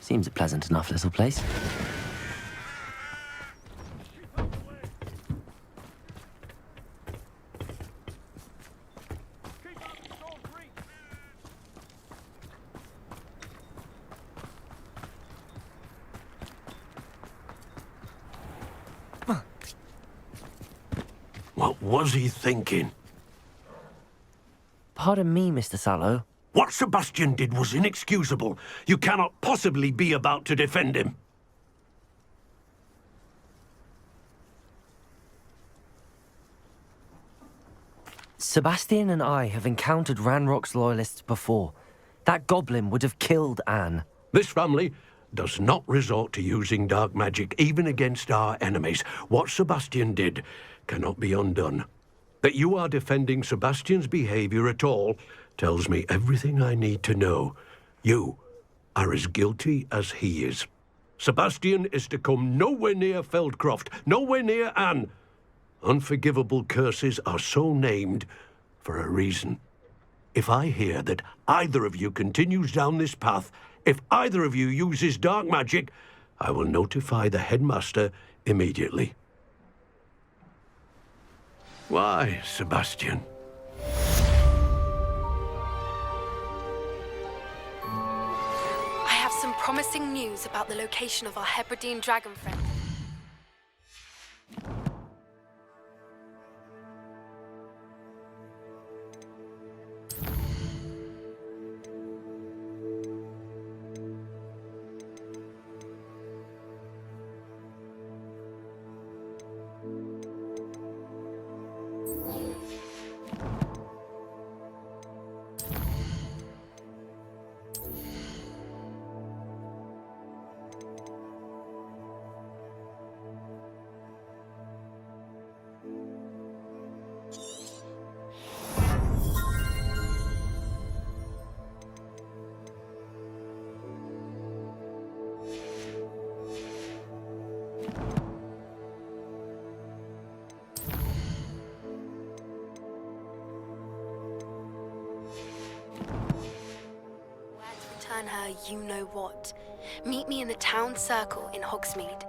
Seems a pleasant enough little place. What was he thinking? Pardon me, Mr. Sallow. What Sebastian did was inexcusable. You cannot possibly be about to defend him. Sebastьян and I have encountered Ranrock's loyalists before. That goblin would have killed Anne. This family does not resort to using dark magic even against our enemies. What Sebastian did cannot be undone. That you are defending Sebastian's behavior at all tells me everything I need to know. You are as guilty as he is. Sebastьян is to come nowhere near Feldkroft, nowhere near Anne. Unforgivable curses are so named for a reason. If I hear that either of you continues down this path, if either of you uses dark magic, I will notify the headmaster immediately. Why, Sebastьян? I have some promising news about the location of our Hebridean dragon friend. Return her you-know-what. Meet me in the town circle in Hogsmeade.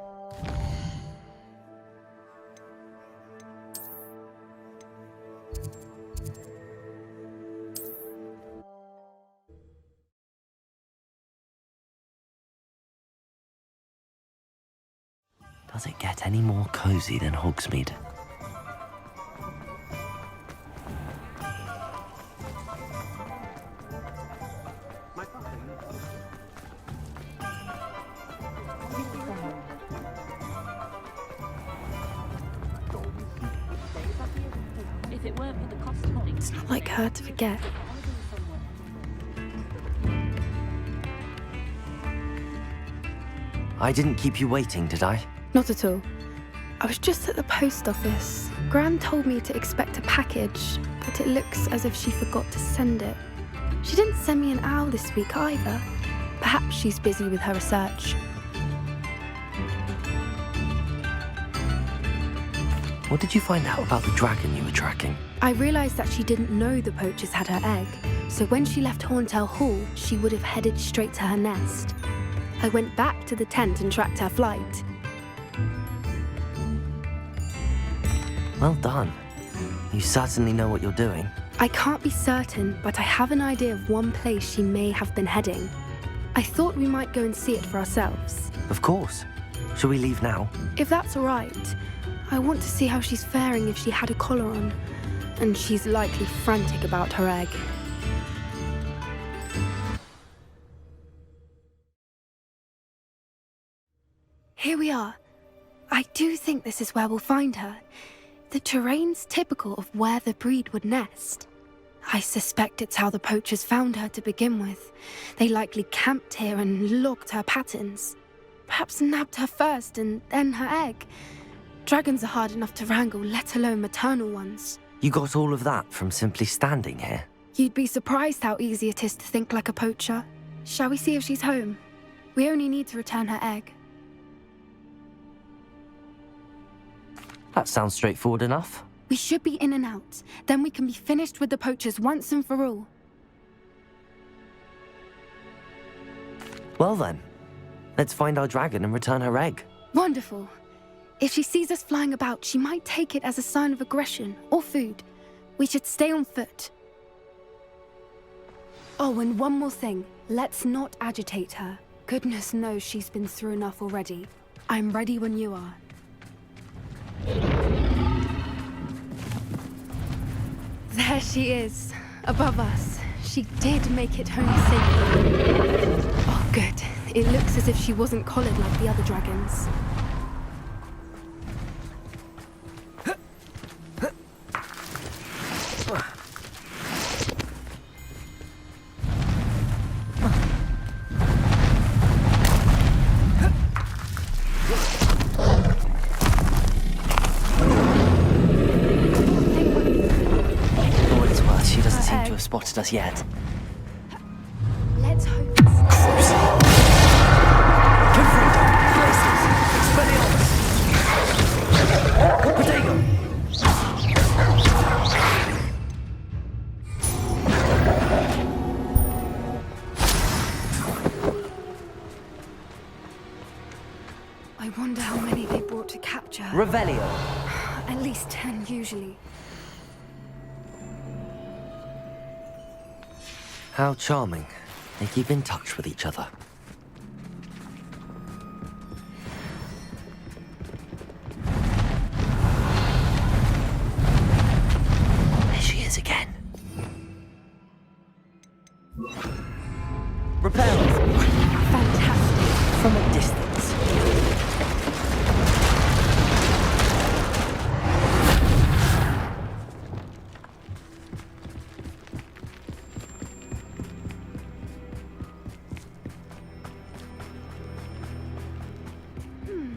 Does it get any more cozy than Hogsmeade? It's not like her to forget. I didn't keep you waiting, did I? Not at all. I was just at the post office. Gran told me to expect a package, but it looks as if she forgot to send it. She didn't send me an owl this week either. Perhaps she's busy with her research. What did you find out about the dragon you were tracking? I realised that she didn't know the poachers had her egg, so when she left Horntail Hall, she would have headed straight to her nest. I went back to the tent and tracked her flight. Well done. You certainly know what you're doing. I can't be certain, but I have an idea of one place she may have been heading. I thought we might go and see it for ourselves. Of course. Shall we leave now? If that's all right. I want to see how she's faring if she had a collar on. And she's likely frantic about her egg. Here we are. I do think this is where we'll find her. The terrain's typical of where the breed would nest. I suspect it's how the poachers found her to begin with. They likely camped here and logged her patterns. Perhaps nabbed her first and then her egg. Dragons are hard enough to wrangle, let alone maternal ones. You got all of that from simply standing here? You'd be surprised how easy it is to think like a poacher. Shall we see if she's home? We only need to return her egg. That sounds straightforward enough. We should be in and out. Then we can be finished with the poachers once and for all. Well then, Let's find our dragon and return her egg. Wonderful. If she sees us flying about, she might take it as a sign of aggression or food. We should stay on foot. Oh, and one more thing. Let's not agitate her. Goodness knows she's been through enough already. I'm ready when you are. There she is, above us. She did make it home safely. Oh, good. It looks as if she wasn't collared like the other dragons. Spotted us yet. Let's hope I wonder how many they brought to capture. Revelio. At least 10 usually. How charming. They keep in touch with each other. There she is again. Repelled. Fantastic. From a distance.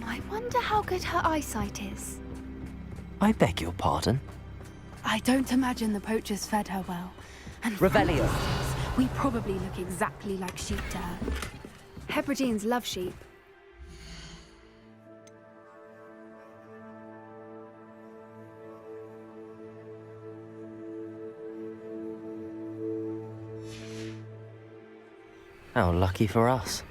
I wonder how good her eyesight is. I beg your pardon? I don't imagine the poachers fed her well. And Revelio. we probably look exactly like sheep to her. Hebrideans love sheep. How lucky for us.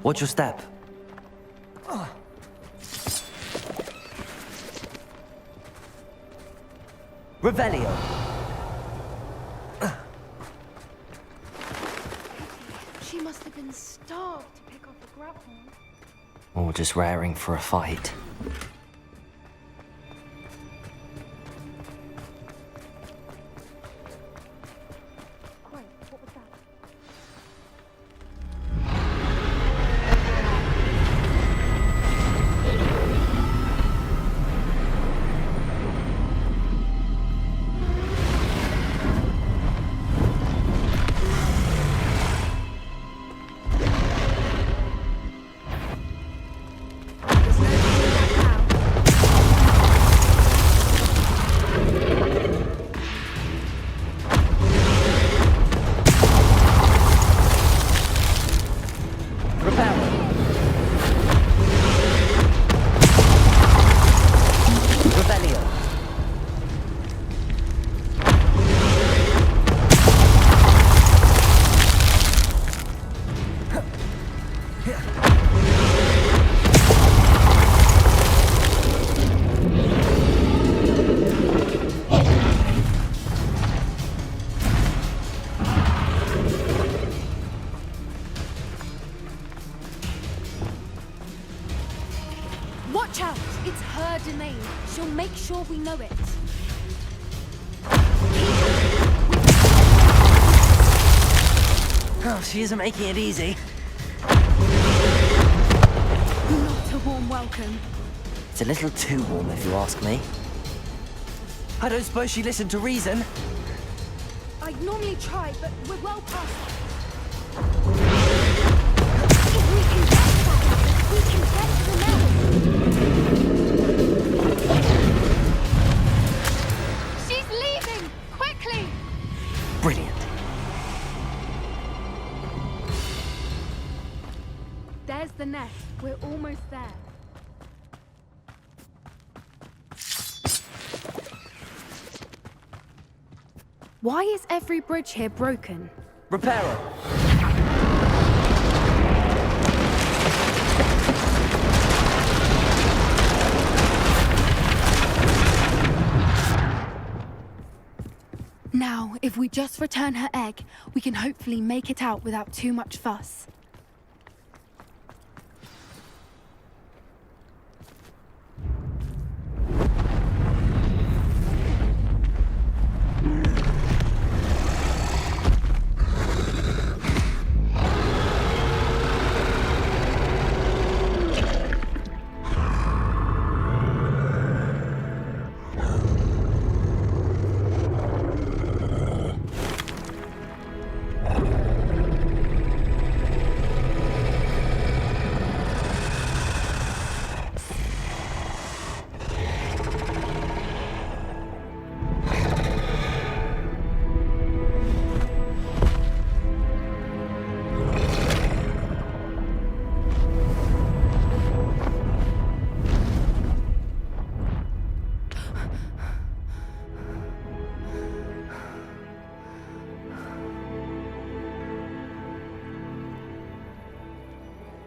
Watch your step. Revelio. She must have been starved to pick up a grapple. Or just raring for a fight. Wait, what was that? Watch out! It's her domain. She'll make sure we know it. Oh, she isn't making it easy. Not a warm welcome. It's a little too warm, if you ask me. I don't suppose she listened to reason. I'd normally try, but we're well past that. If we can get somewhere, we can get to the mill. She's leaving! Quickly! Brilliant. There's the nest. We're almost there. Why is every bridge here broken? Repair her. Now, if we just return her egg, we can hopefully make it out without too much fuss.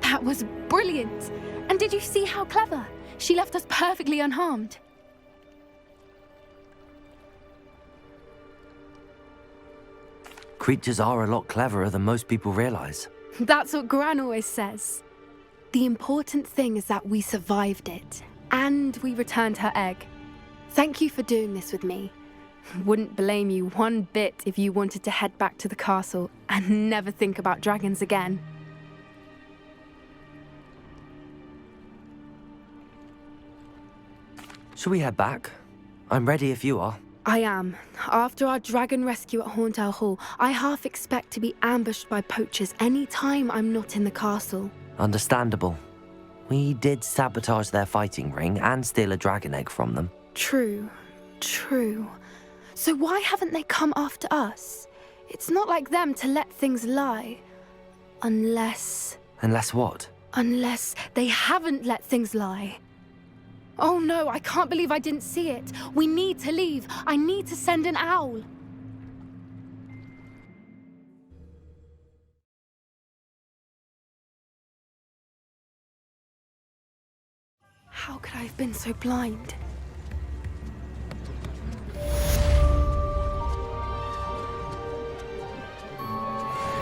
That was brilliant! And did you see how clever? She left us perfectly unharmed. Creatures are a lot cleverer than most people realize. That's what Gran always says. The important thing is that we survived it, and we returned her egg. Thank you for doing this with me. Wouldn't blame you one bit if you wanted to head back to the castle and never think about dragons again. Shall we head back? I'm ready if you are. I am. After our dragon rescue at Hauntow Hall, I half expect to be ambushed by poachers any time I'm not in the castle. Understandable. We did sabotage their fighting ring and steal a dragon egg from them. True. So why haven't they come after us? It's not like them to let things lie. Unless what? Unless they haven't let things lie. Oh no, I can't believe I didn't see it. We need to leave. I need to send an owl. How could I have been so blind?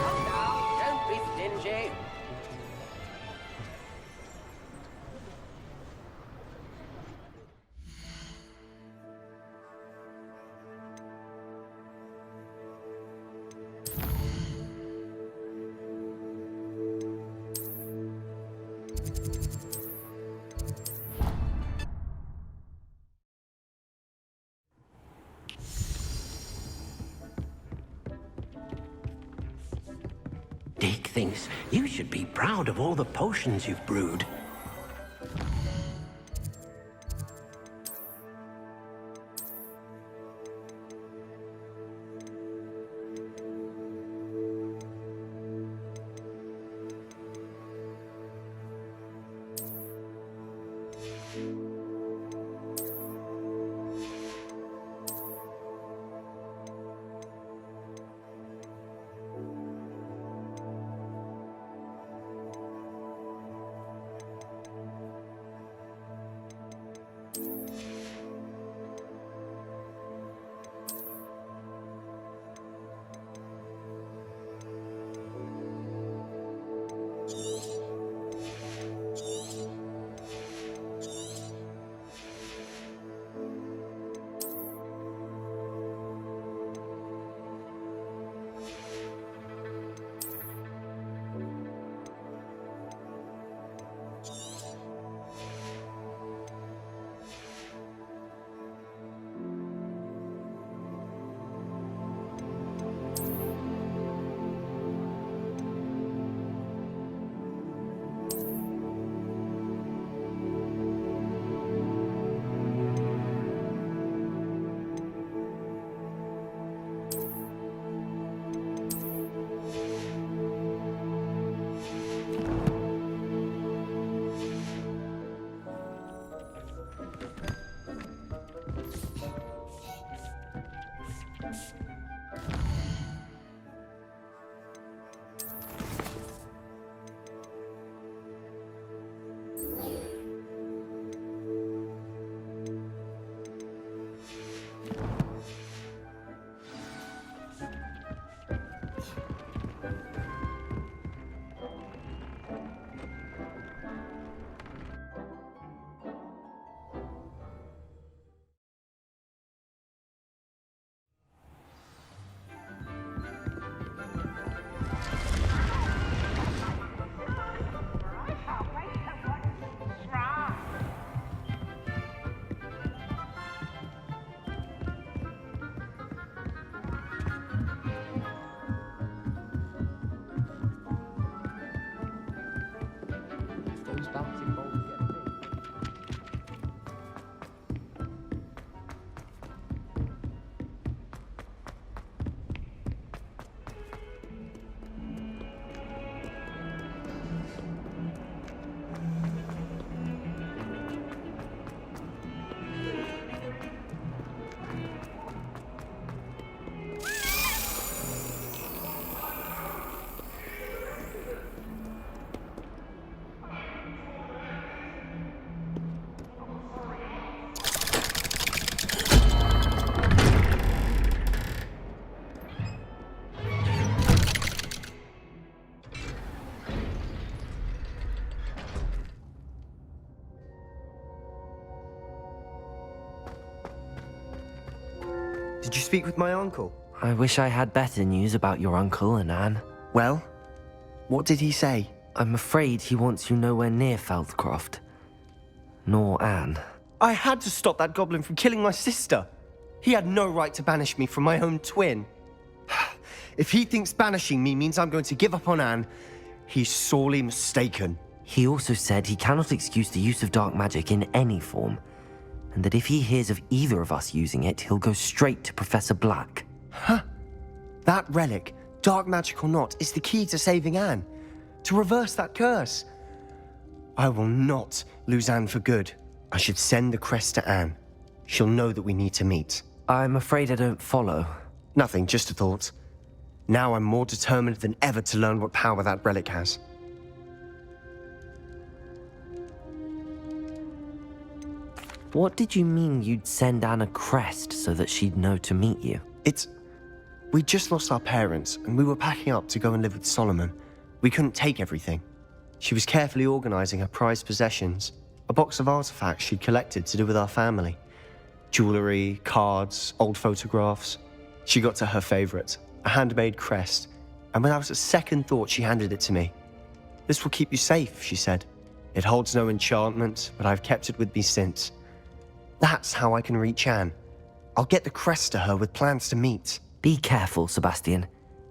Come now, don't be stingy. Dick thinks you should be proud of all the potions you've brewed. Did you speak with my uncle? I wish I had better news about your uncle and Anne. Well, what did he say? I'm afraid he wants you nowhere near Feldkroft. Nor Anne. I had to stop that goblin from killing my sister. He had no right to banish me from my own twin. If he thinks banishing me means I'm going to give up on Anne, he's sorely mistaken. He also said he cannot excuse the use of dark magic in any form, and that if he hears of either of us using it, he'll go straight to Professor Black. Huh? That relic, dark magic or not, is the key to saving Anne. To reverse that curse. I will not lose Anne for good. I should send the crest to Anne. She'll know that we need to meet. I'm afraid I don't follow. Nothing, just a thought. Now I'm more determined than ever to learn what power that relic has. What did you mean you'd send Anne a crest so that she'd know to meet you? We just lost our parents, and we were packing up to go and live with Solomon. We couldn't take everything. She was carefully organizing her prized possessions, a box of artifacts she'd collected to do with our family. Jewelry, cards, old photographs. She got to her favorite, a handmade crest, and without a second thought she handed it to me. This will keep you safe, she said. It holds no enchantment, but I've kept it with me since. That's how I can reach Anne. I'll get the crest to her with plans to meet. Be careful, Sebastьян.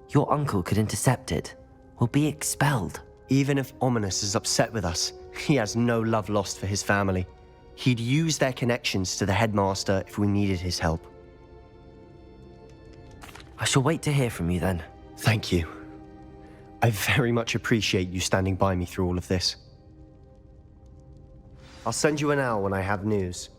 Your uncle could intercept it. We'll be expelled. Even if Ominous is upset with us, he has no love lost for his family. He'd use their connections to the headmaster if we needed his help. I shall wait to hear from you then. Thank you. I very much appreciate you standing by me through all of this. I'll send you an owl when I have news.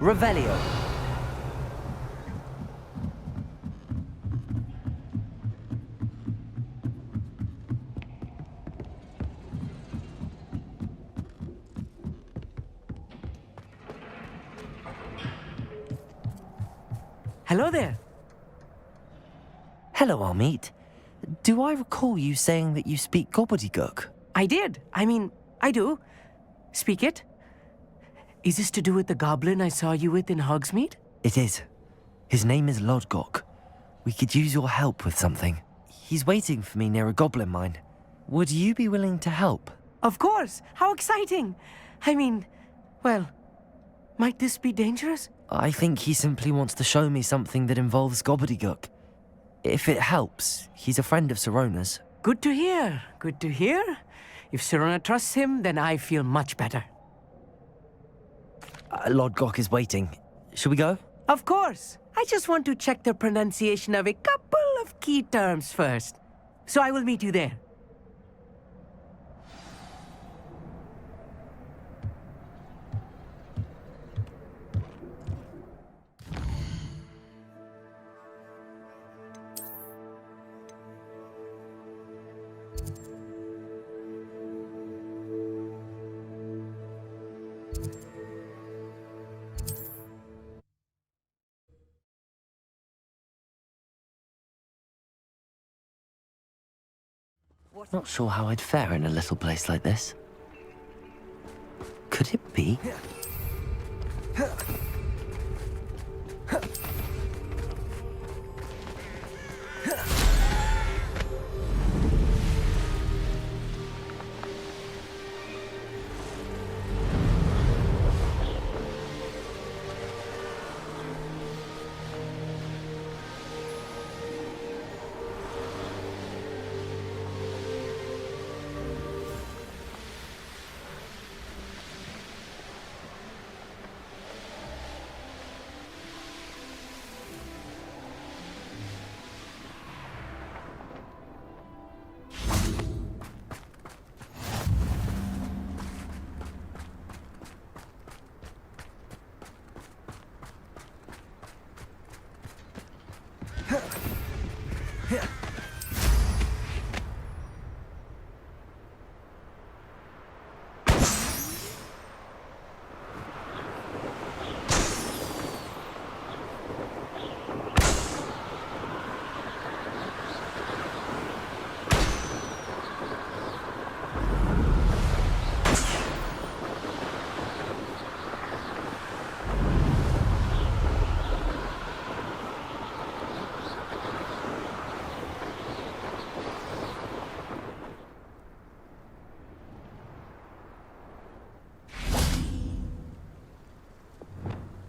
Revelio. Hello there. Hello, Asmita. Do I recall you saying that you speak gobbledygook? I did. I mean, I do. Speak it. Is this to do with the goblin I saw you with in Hogsmeade? It is. His name is Lodgok. We could use your help with something. He's waiting for me near a goblin mine. Would you be willing to help? Of course! How exciting! I mean, well, might this be dangerous? I think he simply wants to show me something that involves gobbledygook. If it helps, he's a friend of Sirona's. Good to hear, good to hear. If Sirona trusts him, then I feel much better. Lodgok is waiting. Shall we go? Of course! I just want to check the pronunciation of a couple of key terms first. So I will meet you there. Not sure how I'd fare in a little place like this. Could it be?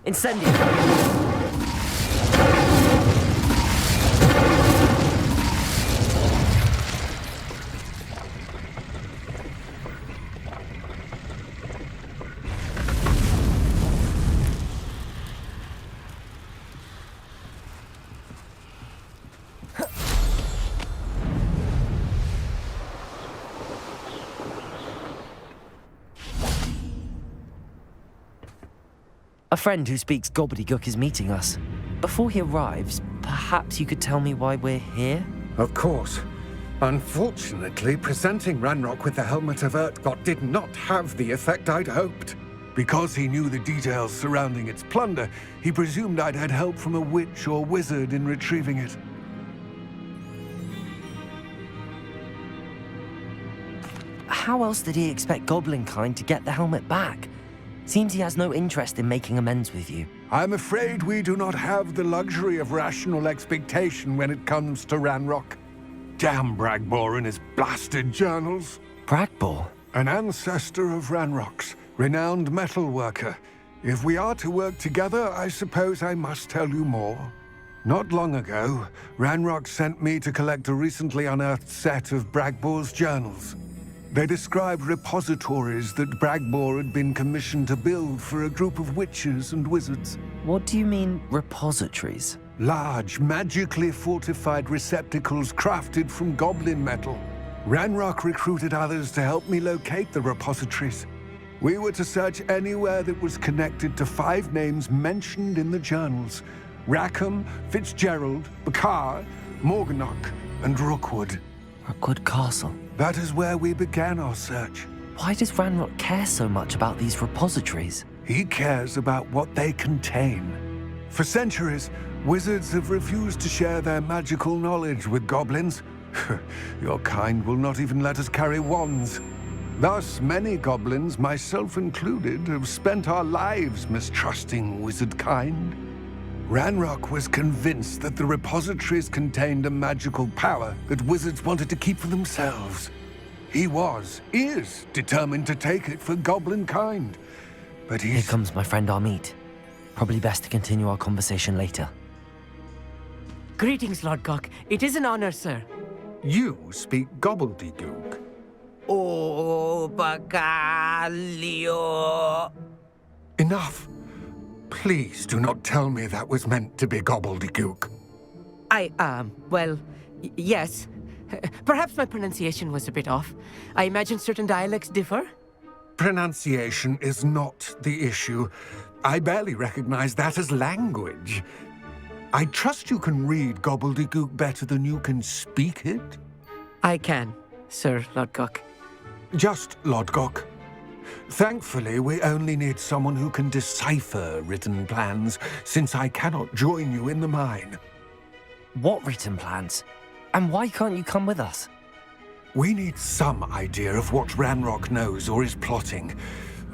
Incendio! A friend who speaks gobbledygook is meeting us. Before he arrives, perhaps you could tell me why we're here? Of course. Unfortunately, presenting Ranrock with the Helmet of Urtkot did not have the effect I'd hoped. Because he knew the details surrounding its plunder, he presumed I'd had help from a witch or wizard in retrieving it. How else did he expect Goblinkind to get the helmet back? Seems he has no interest in making amends with you. I'm afraid we do not have the luxury of rational expectation when it comes to Ranrock. Damn Bragbor and his blasted journals. Bragbor? An ancestor of Ranrock's, renowned metal worker. If we are to work together, I suppose I must tell you more. Not long ago, Ranrock sent me to collect a recently unearthed set of Bragbor's journals. They described repositories that Bragbor had been commissioned to build for a group of witches and wizards. What do you mean, repositories? Large, magically fortified receptacles crafted from goblin metal. Ranrock recruited others to help me locate the repositories. We were to search anywhere that was connected to 5 names mentioned in the journals: Rackham, Fitzgerald, Bakar, Morganach, and Rookwood. Rookwood Castle. That is where we began our search. Why does Ranrock care so much about these repositories? He cares about what they contain. For centuries, wizards have refused to share their magical knowledge with goblins. Your kind will not even let us carry wands. Thus, many goblins, myself included, have spent our lives mistrusting wizard kind. Ranrock was convinced that the repositories contained a magical power that wizards wanted to keep for themselves. He is determined to take it for goblin kind. But Here he's... comes my friend Amit. Probably best to continue our conversation later. Greetings, Lodgok. It is an honor, sir. You speak gobbledygook. Oh, Bagalio. Enough. Please do not tell me that was meant to be gobbledygook. Well, yes. Perhaps my pronunciation was a bit off. I imagine certain dialects differ. Pronunciation is not the issue. I barely recognize that as language. I trust you can read gobbledygook better than you can speak it? I can, Sir Lodgok. Just Lodgok. Thankfully, we only need someone who can decipher written plans, since I cannot join you in the mine. What written plans? And why can't you come with us? We need some idea of what Ranrock knows or is plotting.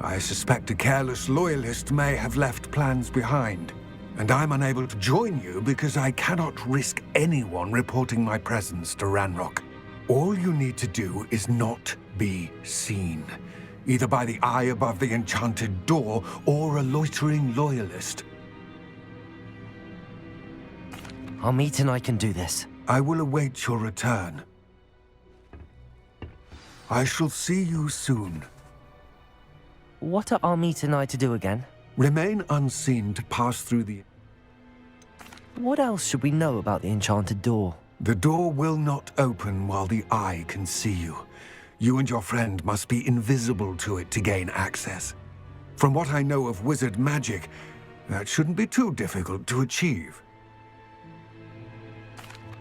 I suspect a careless loyalist may have left plans behind. And I'm unable to join you because I cannot risk anyone reporting my presence to Ranrock. All you need to do is not be seen, either by the eye above the enchanted door or a loitering loyalist. Amit and I can do this. I will await your return. I shall see you soon. What are Amit and I to do again? Remain unseen to pass through the... What else should we know about the enchanted door? The door will not open while the eye can see you. You and your friend must be invisible to it to gain access. From what I know of wizard magic, that shouldn't be too difficult to achieve.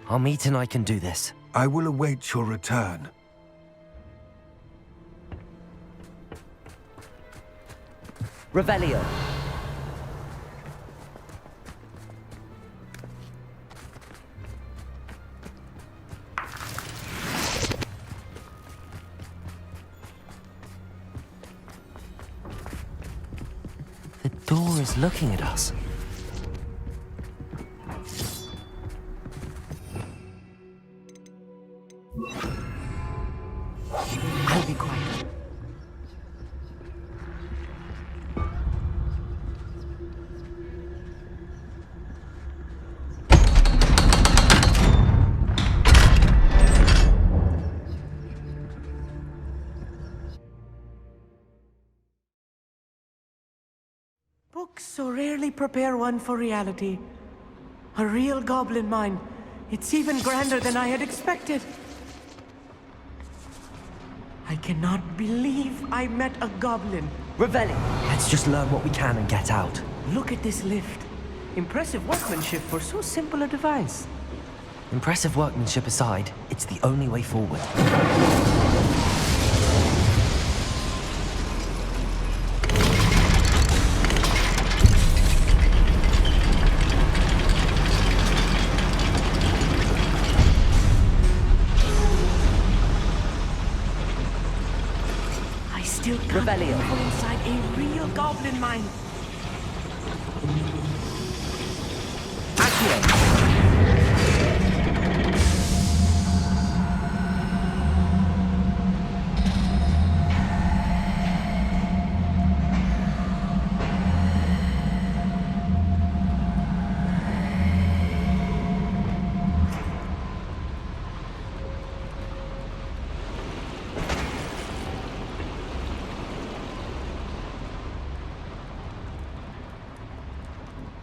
Amit and I can do this. I will await your return. Revelio. The door is looking at us. I'll be quiet. Books so rarely prepare one for reality. A real goblin mine. It's even grander than I had expected. I cannot believe I met a goblin. Revelio. Let's just learn what we can and get out. Look at this lift. Impressive workmanship for so simple a device. Impressive workmanship aside, it's the only way forward. Still can't believe we're inside a real goblin mine.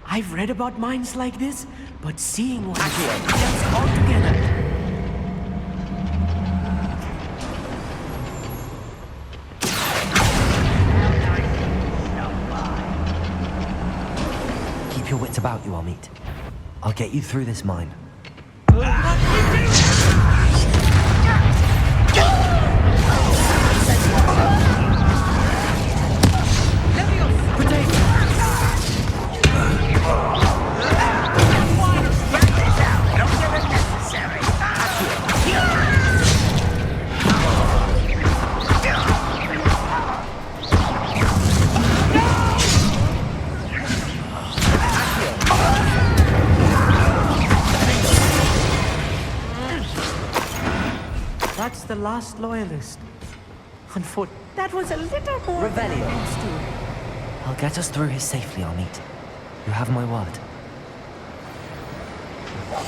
I've read about mines like this, but seeing one just altogether. Keep your wits about you, Amit. I'll get you through this mine. the last loyalist. On foot. That was a little more Revelio. than I'm used to. I'll get us through here safely, Amit. You have my word. I'm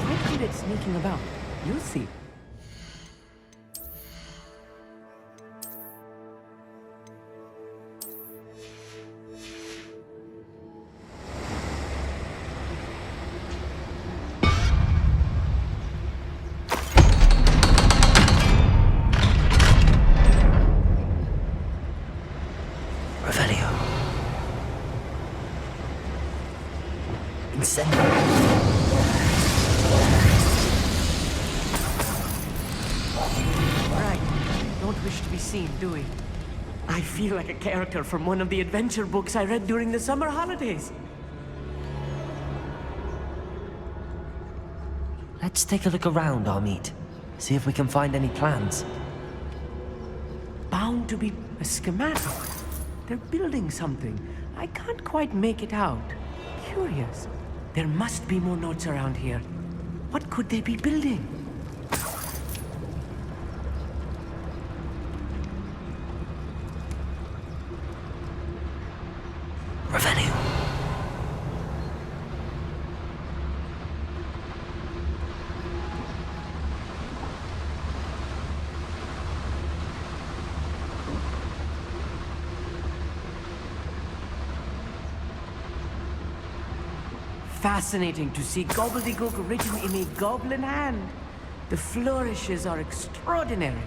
quite good at sneaking about. You'll see. Revelio. Incendio. Right. Don't wish to be seen, do we? I feel like a character from one of the adventure books I read during the summer holidays. Let's take a look around, Amit. See if we can find any plans. Bound to be a schematic. They're building something. I can't quite make it out. Curious. There must be more notes around here. What could they be building? Revelio. Fascinating to see gobbledygook written in a goblin hand. The flourishes are extraordinary.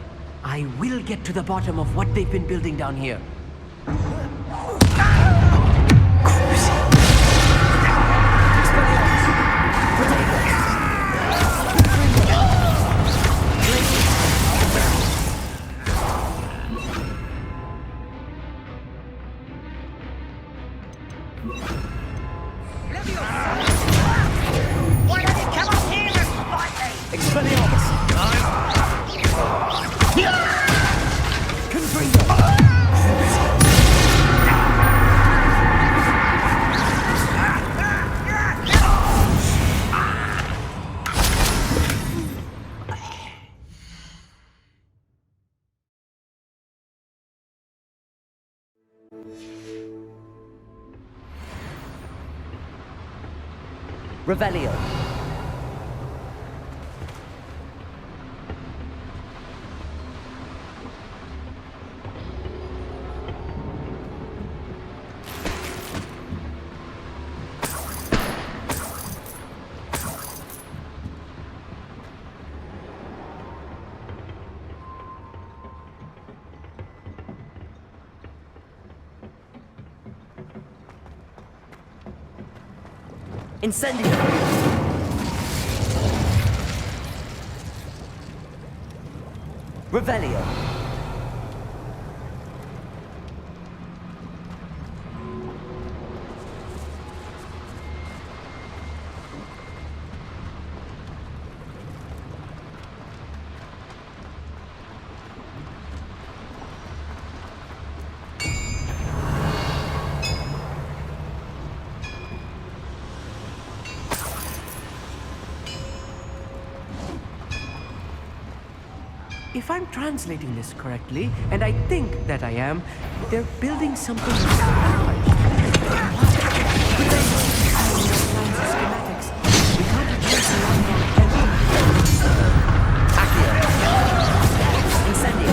I will get to the bottom of what they've been building down here. Why don't you come up here and fight me? Expelliarmus! Confringo! Revelio. Incendio. Revelio. If I'm translating this correctly, and I think that I am, they're building something large. Schematics. We can't advance along Accio. Incendio.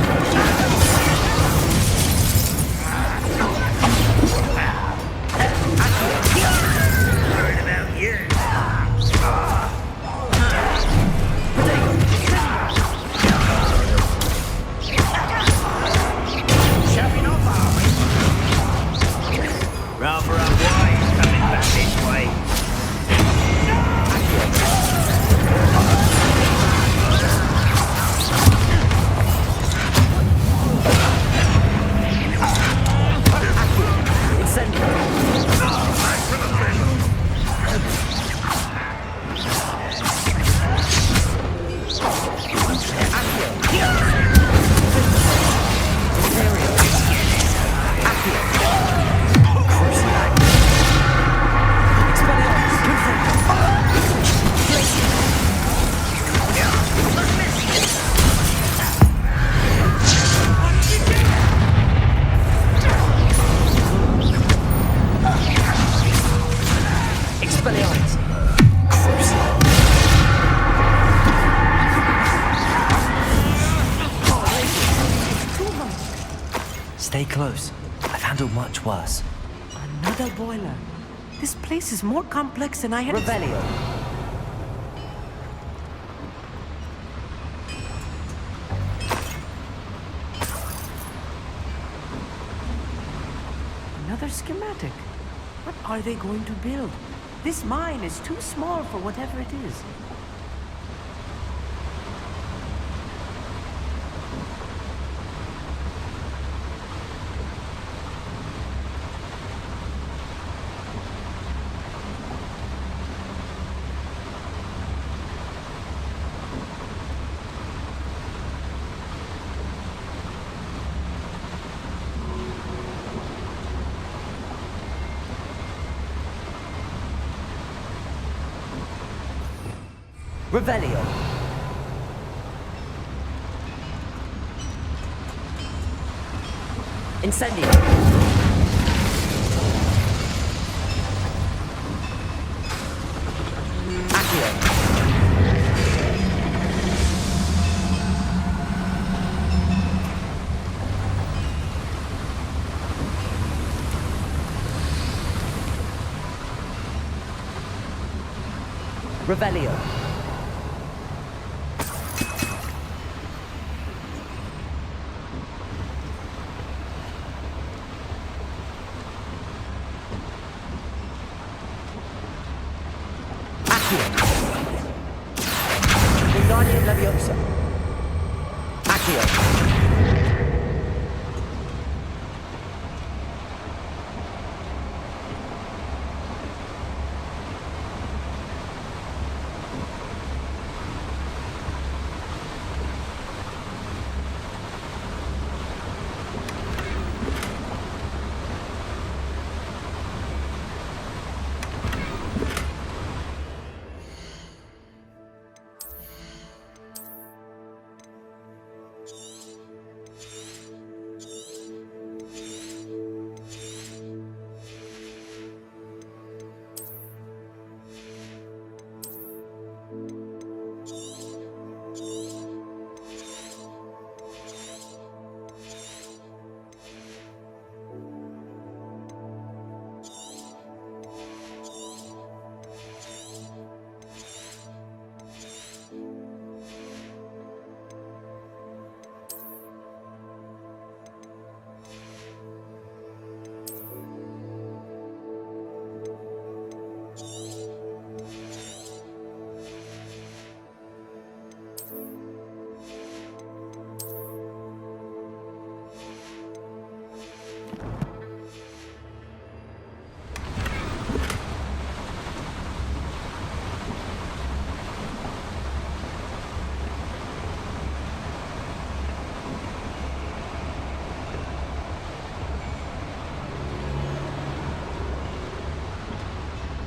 Worried about you. Shoving off, are we? Rather unwise coming back this way. close. I've handled much worse. Another boiler. This place is more complex than I had. Revelio. Another schematic. What are they going to build? This mine is too small for whatever it is. Revelio. Incendio. Accio. Revelio. Wingardium Leviosa. Accio.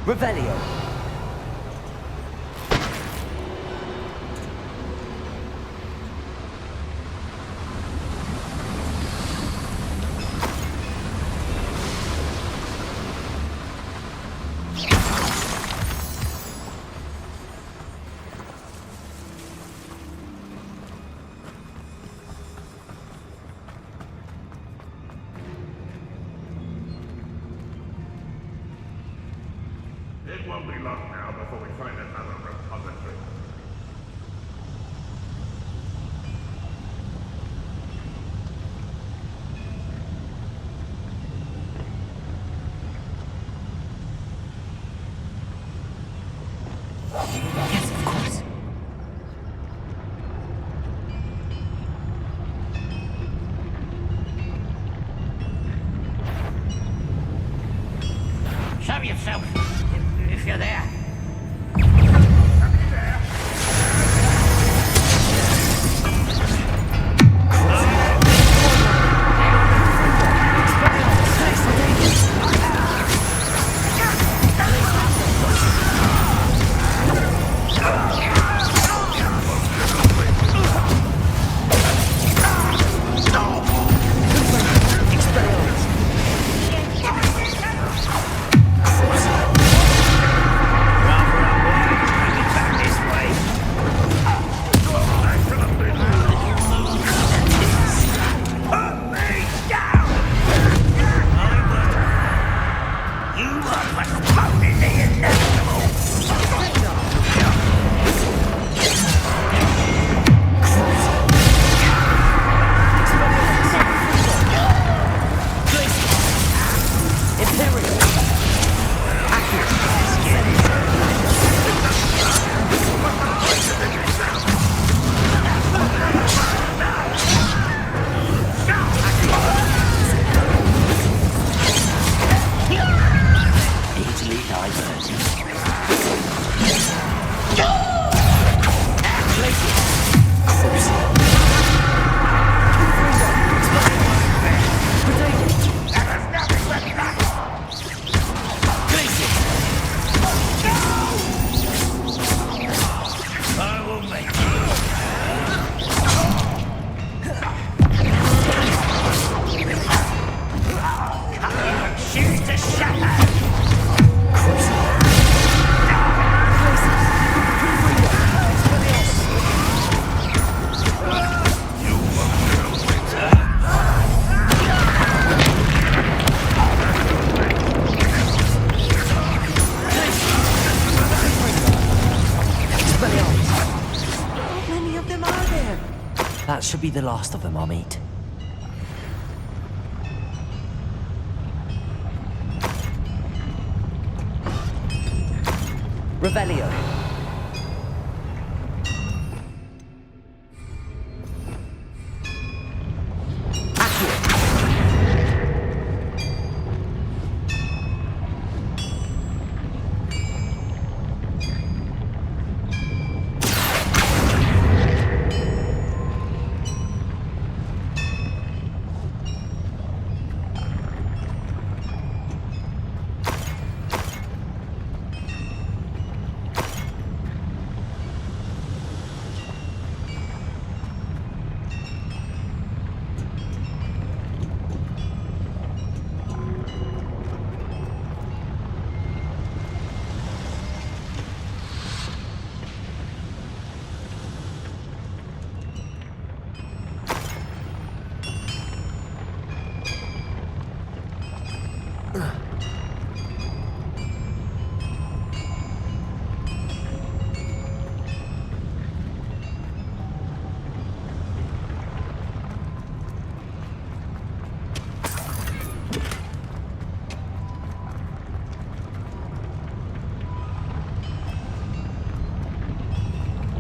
Revelio. It won't be long now before we find another repository. Yes, of course. Show yourself, if you're there. That should be the last of them, Amit. Revelio.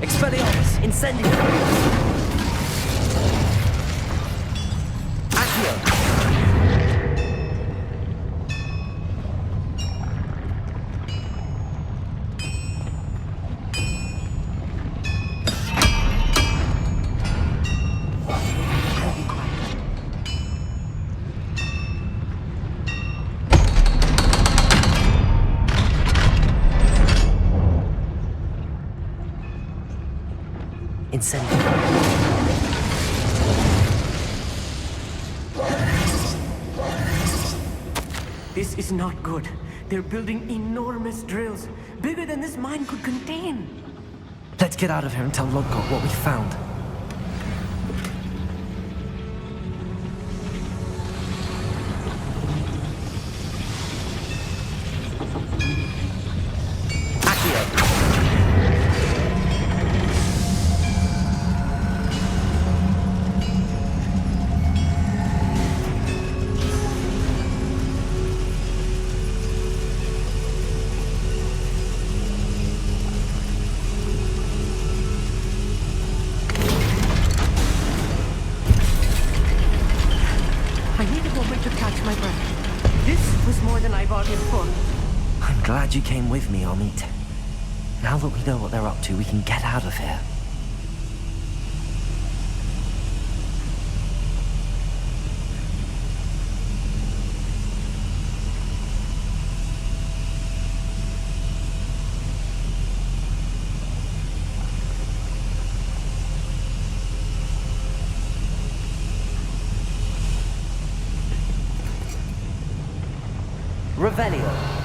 Expelliarmus, incendio. Accio. Incendio. This is not good. They're building enormous drills, bigger than this mine could contain. Let's get out of here and tell Lodgcock what we found. I'm glad you came with me, Amit. Now that we know what they're up to, we can get out of here. Revelio.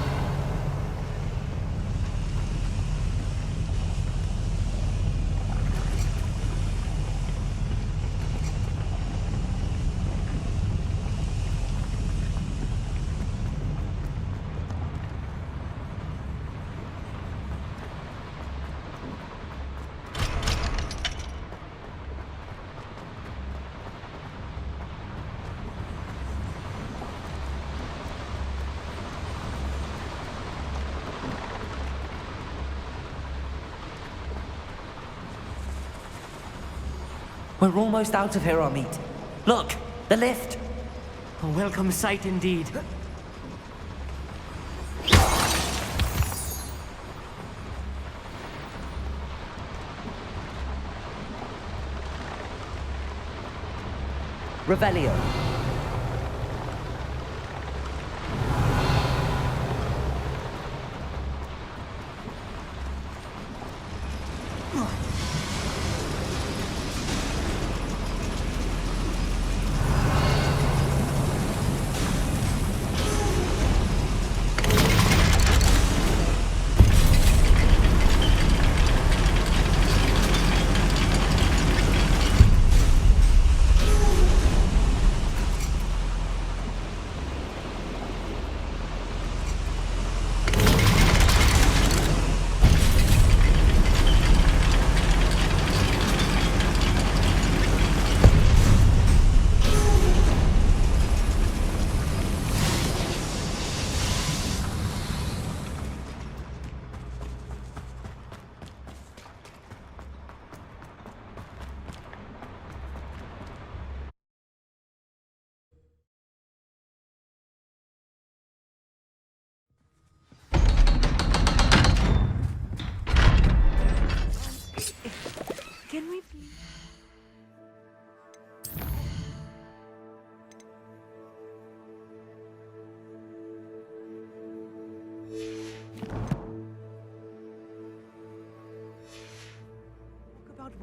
We're almost out of here, Amit. Look, the lift. A welcome sight indeed. Revelio.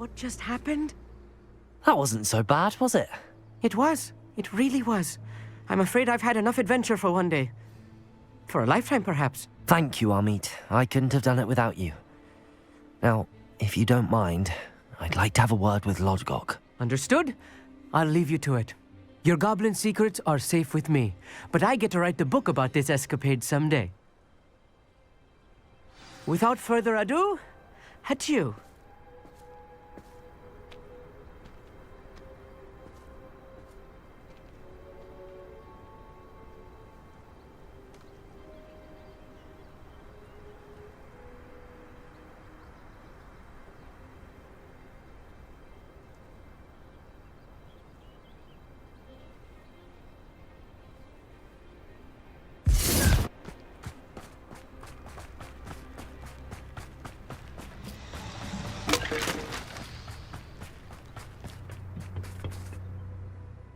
what just happened? That wasn't so bad, was it? It was. It really was. I'm afraid I've had enough adventure for one day. For a lifetime, perhaps. Thank you, Amit. I couldn't have done it without you. Now, if you don't mind, I'd like to have a word with Lodgok. Understood? I'll leave you to it. Your goblin secrets are safe with me, but I get to write the book about this escapade someday. Without further ado, adieu.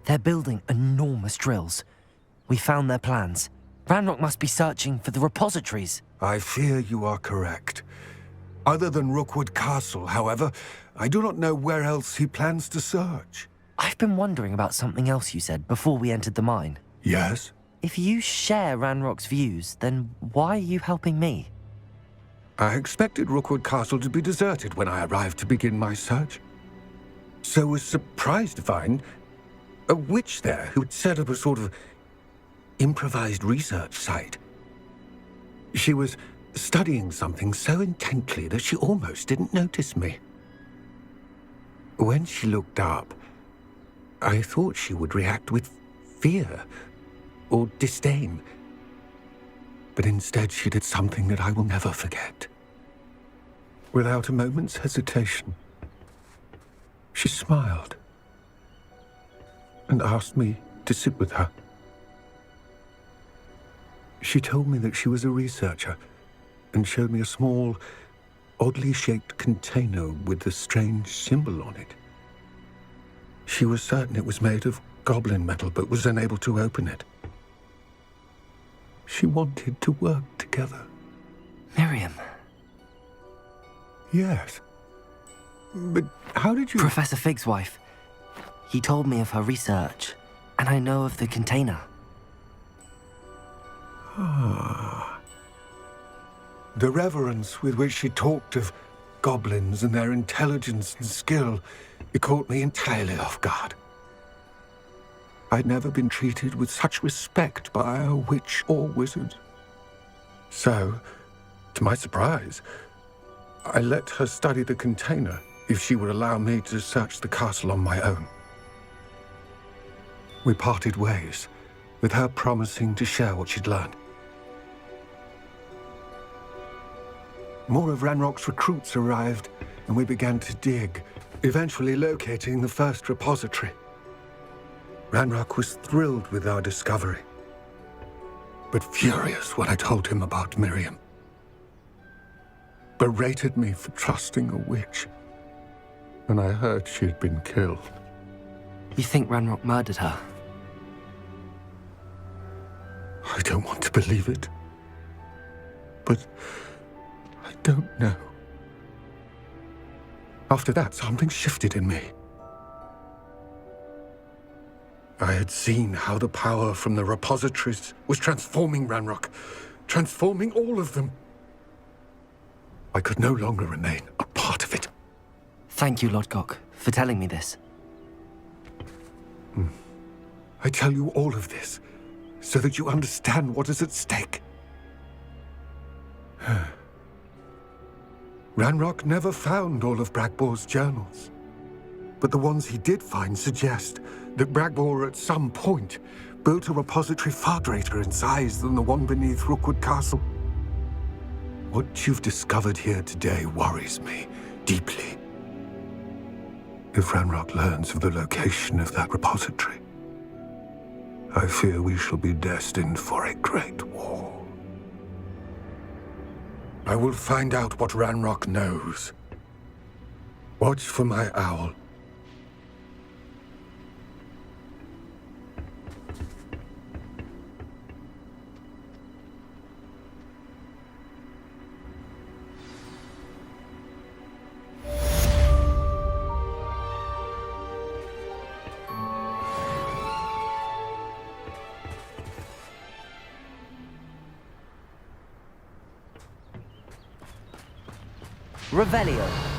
They're building enormous drills. We found their plans. Ranrock must be searching for the repositories. I fear you are correct. Other than Rookwood Castle, however, I do not know where else he plans to search. I've been wondering about something else you said before we entered the mine. Yes? If you share Ranrock's views, then why are you helping me? I expected Rookwood Castle to be deserted when I arrived to begin my search. So was surprised to find a witch there who'd set up a sort of improvised research site. She was studying something so intently that she almost didn't notice me. When she looked up, I thought she would react with fear or disdain. But instead she did something that I will never forget. Without a moment's hesitation, she smiled and asked me to sit with her. She told me that she was a researcher and showed me a small, oddly shaped container with a strange symbol on it. She was certain it was made of goblin metal, but was unable to open it. She wanted to work together. Miriam. Yes. But how did you... Professor Fig's wife. He told me of her research, and I know of the container. Ah. The reverence with which she talked of goblins and their intelligence and skill, it caught me entirely off guard. I'd never been treated with such respect by a witch or wizard. So, to my surprise, I let her study the container if she would allow me to search the castle on my own. We parted ways, with her promising to share what she'd learned. More of Ranrock's recruits arrived, and we began to dig, eventually locating the first repository. Ranrock was thrilled with our discovery, but furious when I told him about Miriam. Berated me for trusting a witch, and I heard she had been killed. You think Ranrock murdered her? I don't want to believe it, but I don't know. After that, something shifted in me. I had seen how the power from the repositories was transforming Ranrock, transforming all of them. I could no longer remain a part of it. Thank you, Lodgok, for telling me this. I tell you all of this so that you understand what is at stake. Ranrock never found all of Bragbor's journals, but the ones he did find suggest that Bragbor at some point built a repository far greater in size than the one beneath Rookwood Castle. What you've discovered here today worries me deeply. If Ranrock learns of the location of that repository, I fear we shall be destined for a great war. I will find out what Ranrock knows. Watch for my owl. Revelio.